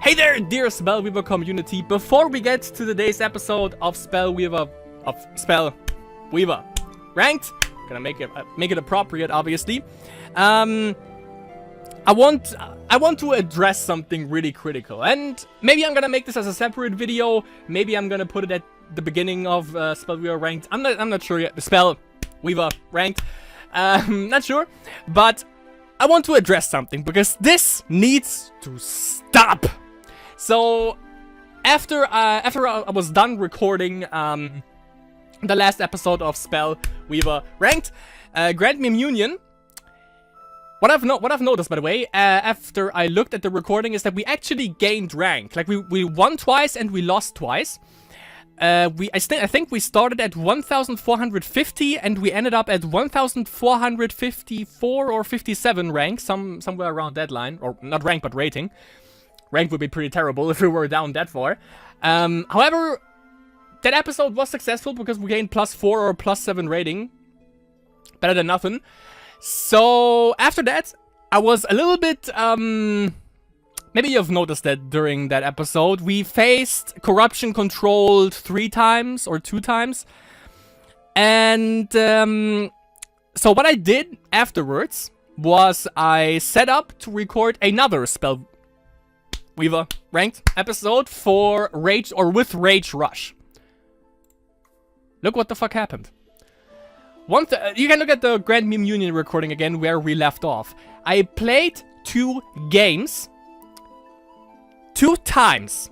Hey there, dear Spellweaver community. Before we get to today's episode of Spellweaver Ranked, gonna make it appropriate, obviously. I want to address something really critical, and maybe I'm gonna make this as a separate video. Maybe I'm gonna put it at the beginning of Spellweaver Ranked. I'm not sure yet. Spellweaver Ranked. Not sure, but I want to address something because this needs to stop. So after I was done recording the last episode of Spellweaver Ranked, Grand Meme Union. What I've noticed, by the way, after I looked at the recording, is that we actually gained rank. Like we won twice and we lost twice. I think we started at 1,450 and we ended up at 1,454 or 57 rank, somewhere around that line, or not rank but rating. Rank would be pretty terrible if we were down that far. However, that episode was successful because we gained +4 or +7 rating. Better than nothing. So after that, I was a little bit, maybe you've noticed that during that episode, we faced corruption controlled 3 times or 2 times. And so what I did afterwards was I set up to record another Spellweaver Ranked episode for Rage, or with Rage Rush. Look what the fuck happened. You can look at the Grand Meme Union recording again where we left off. I played 2 games 2 times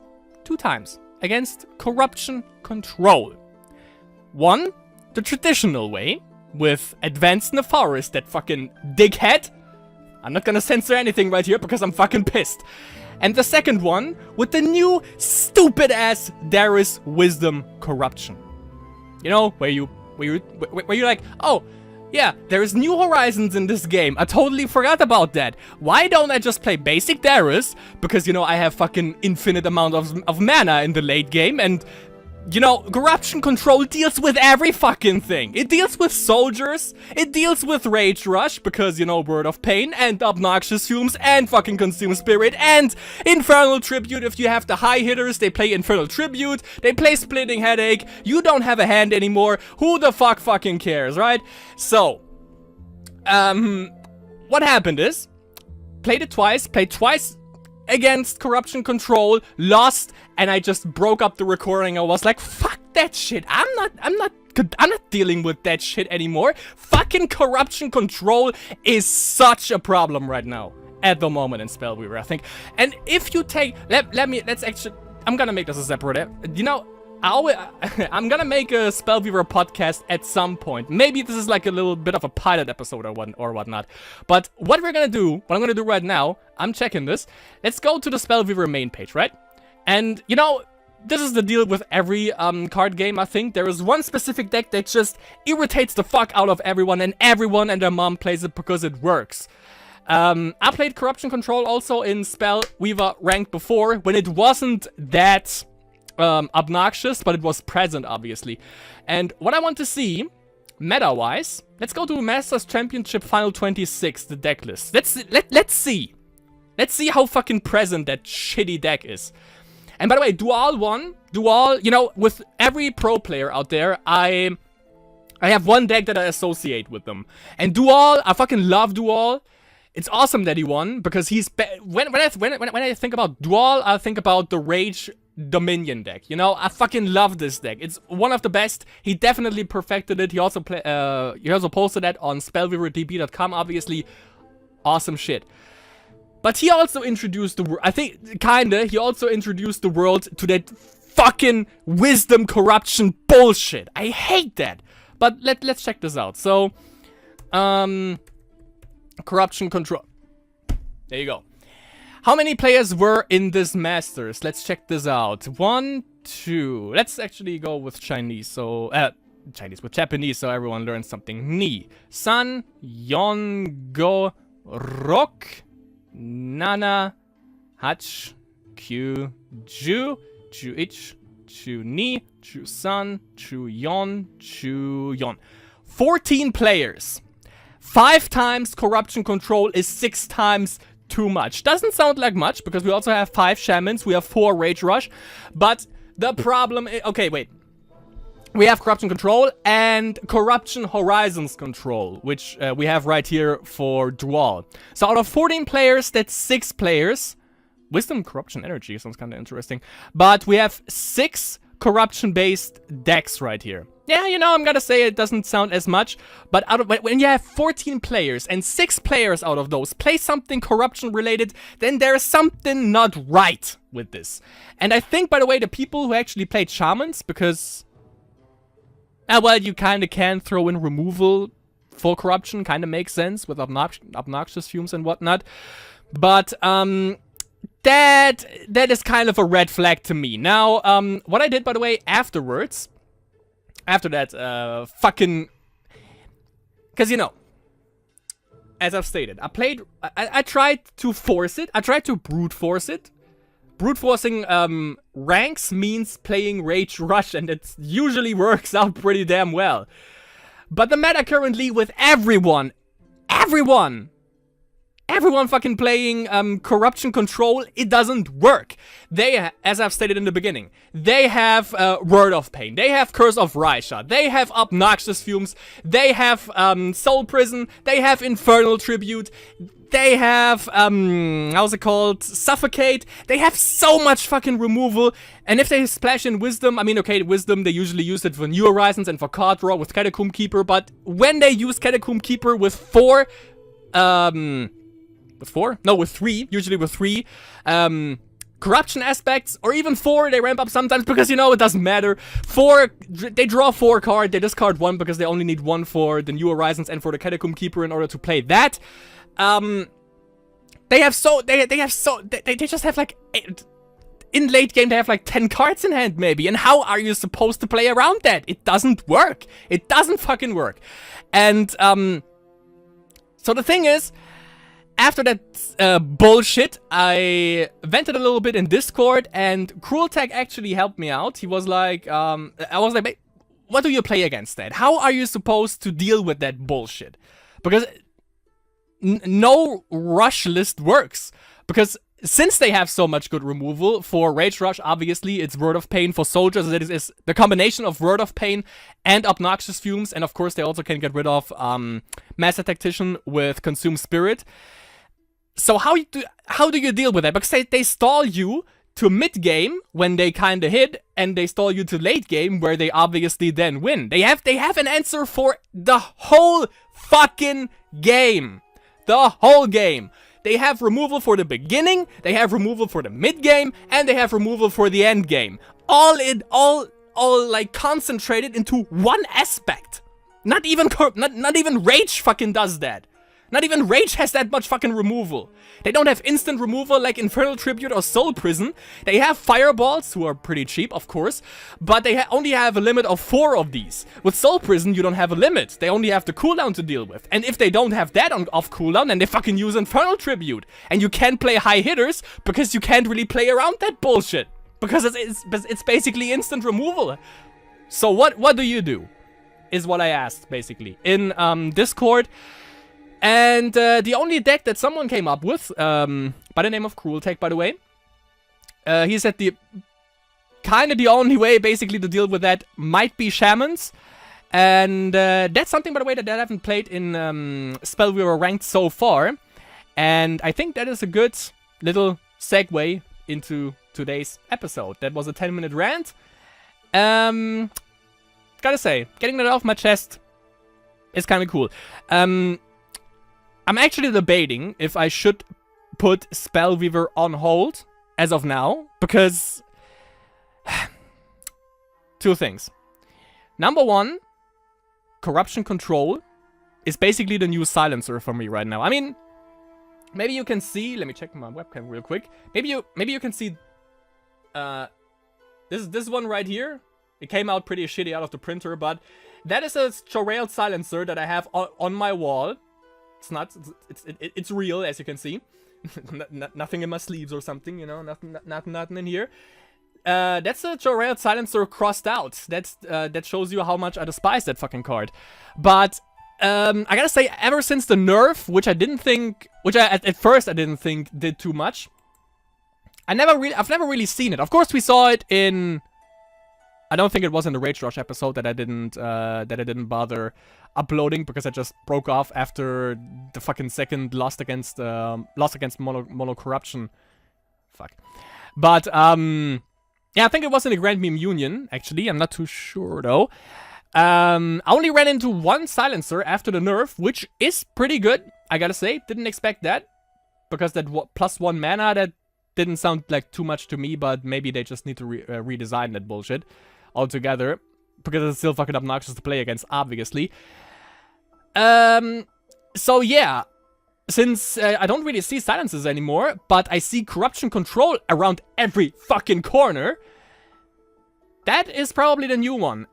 against Corruption Control. One, the traditional way, with Advanced Nefaris, that fucking dickhead. I'm not gonna censor anything right here because I'm fucking pissed. And the second one, with the new stupid-ass Darius Wisdom Corruption. You know, where you're like, oh, yeah, there's new horizons in this game. I totally forgot about that. Why don't I just play basic Darius? Because, you know, I have fucking infinite amount of mana in the late game, and, you know, Corruption Control deals with every fucking thing. It deals with soldiers, it deals with Rage Rush, because, you know, Word of Pain, and Obnoxious Fumes, and fucking Consume Spirit, and Infernal Tribute. If you have the high hitters, they play Infernal Tribute, they play Splitting Headache, you don't have a hand anymore, who the fuck fucking cares, right? So, what happened is, played twice against Corruption Control, lost, and I just broke up the recording. I was like, fuck that shit. I'm not dealing with that shit anymore. Fucking Corruption Control is such a problem right now at the moment in Spellweaver, I think. And if you take, I'm gonna make this a separate, you know, I'm gonna make a Spellweaver podcast at some point. Maybe this is like a little bit of a pilot episode or whatnot. But what I'm gonna do right now, I'm checking this. Let's go to the Spellweaver main page, right? And, you know, this is the deal with every card game, I think. There is one specific deck that just irritates the fuck out of everyone, and everyone and their mom plays it because it works. I played Corruption Control also in Spellweaver Ranked before, when it wasn't that obnoxious, but it was present, obviously. And what I want to see, meta-wise, let's go to Masters Championship Final 26, the deck list. Let's see. Let's see how fucking present that shitty deck is. And by the way, Dual, you know, with every pro player out there, I have one deck that I associate with them. And Dual, I fucking love Dual. It's awesome that he won, because he's when I think about Dual, I think about the Rage Dominion deck. You know, I fucking love this deck. It's one of the best. He definitely perfected it. He also posted that on spellweaverdb.com, obviously. Awesome shit. But he also introduced the world, I think, he also introduced the world to that fucking wisdom corruption bullshit. I hate that. But let's check this out. So, Corruption Control. There you go. How many players were in this Masters? Let's check this out. 1, 2. Let's actually go with Chinese. So, with Japanese, so everyone learns something. Ni, San, Yon, Go, Rok, Nana, Hach, Q, Ju, Chu Ich, Chu Ni, Chu San, Chu Yon, Chu Yon. 14 players. 5 times Corruption Control is 6 times too much. Doesn't sound like much, because we also have 5 Shamans, we have 4 Rage Rush, but the problem is... Okay, wait. We have Corruption Control and Corruption Horizons Control, which we have right here for Dual. So out of 14 players, that's 6 players. Wisdom, Corruption, Energy sounds kind of interesting. But we have 6 corruption-based decks right here. Yeah, you know, I'm gonna say it doesn't sound as much, but when you have 14 players and 6 players out of those play something corruption-related, then there's something not right with this. And I think, by the way, the people who actually played Shamans, because... well, you kind of can throw in removal for corruption, kind of makes sense with obnoxious fumes and whatnot. But, that is kind of a red flag to me. Now, what I did, by the way, afterwards, after that, fucking... Because, you know, as I've stated, I tried to force it. I tried to brute force it. Brute forcing ranks means playing Rage Rush, and it usually works out pretty damn well. But the meta currently with everyone fucking playing Corruption Control, it doesn't work. They, as I've stated in the beginning, they have Word of Pain, they have Curse of Raisha, they have Obnoxious Fumes, they have Soul Prison, they have Infernal Tribute, they have, how's it called, Suffocate, they have so much fucking removal, and if they splash in Wisdom, I mean, okay, Wisdom, they usually use it for New Horizons and for card draw with Catacomb Keeper, but when they use Catacomb Keeper with 4, with 3, usually with 3, corruption aspects, or even 4, they ramp up sometimes, because, you know, it doesn't matter. 4, they draw 4 cards, they discard 1, because they only need 1 for the New Horizons and for the Catacomb Keeper in order to play that. They just have, like, in late game, they have, like, 10 cards in hand, maybe, and how are you supposed to play around that? It doesn't work. It doesn't fucking work. And, so the thing is, after that bullshit, I vented a little bit in Discord, and Cruel Tech actually helped me out. He was like, I was like, what do you play against that? How are you supposed to deal with that bullshit? Because no rush list works. Because since they have so much good removal, for Rage Rush, obviously, it's Word of Pain. For Soldiers, it is the combination of Word of Pain and Obnoxious Fumes. And of course, they also can get rid of Master Tactician with Consume Spirit. So how do you deal with that? Because they stall you to mid-game when they kinda hit, and they stall you to late game where they obviously then win. They have an answer for the whole fucking game. The whole game. They have removal for the beginning, they have removal for the mid-game, and they have removal for the end game. All like concentrated into one aspect. Not even Rage fucking does that. Not even Rage has that much fucking removal. They don't have instant removal like Infernal Tribute or Soul Prison. They have Fireballs, who are pretty cheap, of course, but they only have a limit of 4 of these. With Soul Prison, you don't have a limit. They only have the cooldown to deal with. And if they don't have that off cooldown, then they fucking use Infernal Tribute. And you can't play high hitters, because you can't really play around that bullshit. Because it's basically instant removal. So what do you do? Is what I asked, basically, in Discord. And the only deck that someone came up with, by the name of Cruel Tech, by the way, he said the only way, basically, to deal with that might be Shamans. And that's something, by the way, that I haven't played in Spellweaver Ranked so far. And I think that is a good little segue into today's episode. That was a 10-minute rant. Gotta say, getting that off my chest is kind of cool. I'm actually debating if I should put Spellweaver on hold as of now, because 2 things. Number 1, Corruption Control is basically the new silencer for me right now. I mean, maybe you can see, let me check my webcam real quick. Maybe you can see this one right here. It came out pretty shitty out of the printer, but that is a Chorail silencer that I have on my wall. It's real, as you can see. Nothing in my sleeves or something, you know, nothing in here. That's a Chorail silencer crossed out. That shows you how much I despise that fucking card. But I gotta say, ever since the nerf, which I didn't think, at first I didn't think did too much. I've never really seen it. Of course, we saw it in. I don't think it was in the Rage Rush episode that I didn't bother uploading because I just broke off after the fucking second lost against mono corruption. Fuck. But yeah, I think it was in the Grand Meme Union. Actually, I'm not too sure though. I only ran into one silencer after the nerf, which is pretty good. I gotta say, didn't expect that because that +1 mana that didn't sound like too much to me, but maybe they just need to redesign that bullshit altogether because it's still fucking obnoxious to play against, obviously. So yeah, since I don't really see silences anymore, but I see corruption control around every fucking corner, that is probably the new one.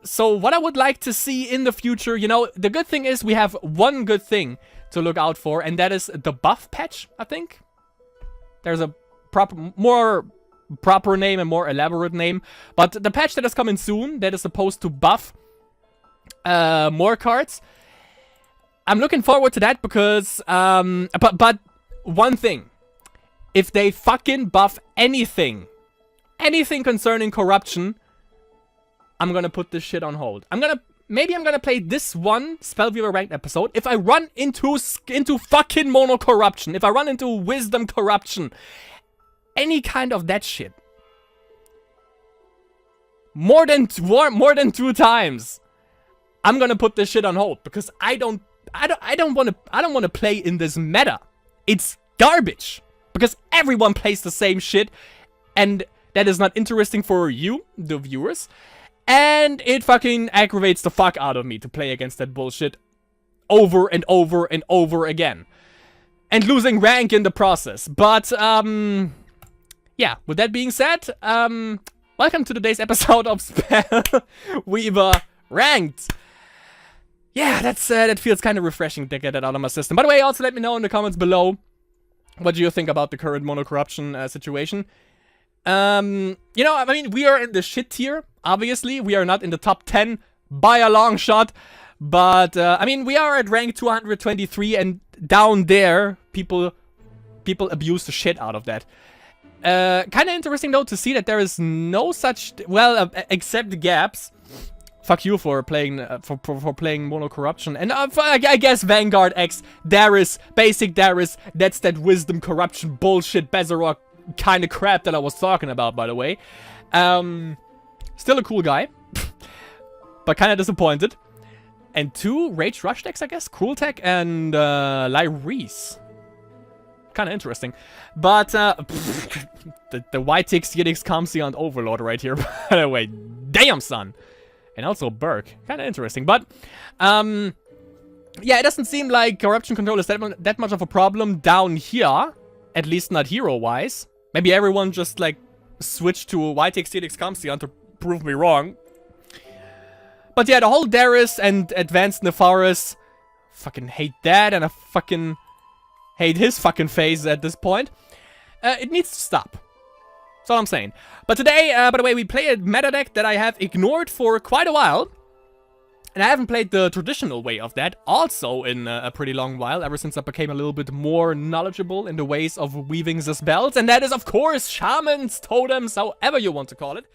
So what I would like to see in the future, you know, the good thing is we have one good thing to look out for, and that is the buff patch, I think. There's a more proper name and more elaborate name. But the patch that is coming soon, that is supposed to buff more cards. I'm looking forward to that because, but one thing. If they fucking buff anything concerning corruption, I'm gonna put this shit on hold. Maybe I'm gonna play this one Spellweaver ranked episode. If I run into fucking mono corruption, if I run into wisdom corruption, any kind of that shit, more than 2 times, I'm gonna put this shit on hold because I don't want to play in this meta. It's garbage because everyone plays the same shit, and that is not interesting for you, the viewers. And it fucking aggravates the fuck out of me to play against that bullshit over and over and over again. And losing rank in the process. But, yeah, with that being said, welcome to today's episode of Spellweaver Ranked. Yeah, that feels kind of refreshing to get that out of my system. By the way, also let me know in the comments below what do you think about the current mono corruption situation. You know, I mean, we are in the shit tier, obviously. We are not in the top 10 by a long shot. But, I mean, we are at rank 223, and down there, people abuse the shit out of that. Kind of interesting, though, to see that there is no such, well, except gaps. Fuck you for playing, for playing mono corruption. And, I guess Vanguard X, Darius, basic Darius, that's that wisdom corruption bullshit, Bezarok kind of crap that I was talking about, by the way. Still a cool guy, but kind of disappointed. And 2 Rage Rush decks, I guess, Cruel Tech and Lyris. Kind of interesting, but the White Tick Yidix Comseon Overlord right here, by the way. Damn, son. And also Burke, kind of interesting, but yeah, it doesn't seem like corruption control is that much of a problem down here. At least not hero-wise. Maybe everyone just, like, switched to YTX Helix Comseon to prove me wrong. But yeah, the whole Darius and Advanced Nefaris, fucking hate that, and I fucking hate his fucking face at this point. It needs to stop. That's all I'm saying. But today, by the way, we play a meta deck that I have ignored for quite a while. And I haven't played the traditional way of that also in a pretty long while, ever since I became a little bit more knowledgeable in the ways of weaving the spells. And that is, of course, shamans, totems, however you want to call it.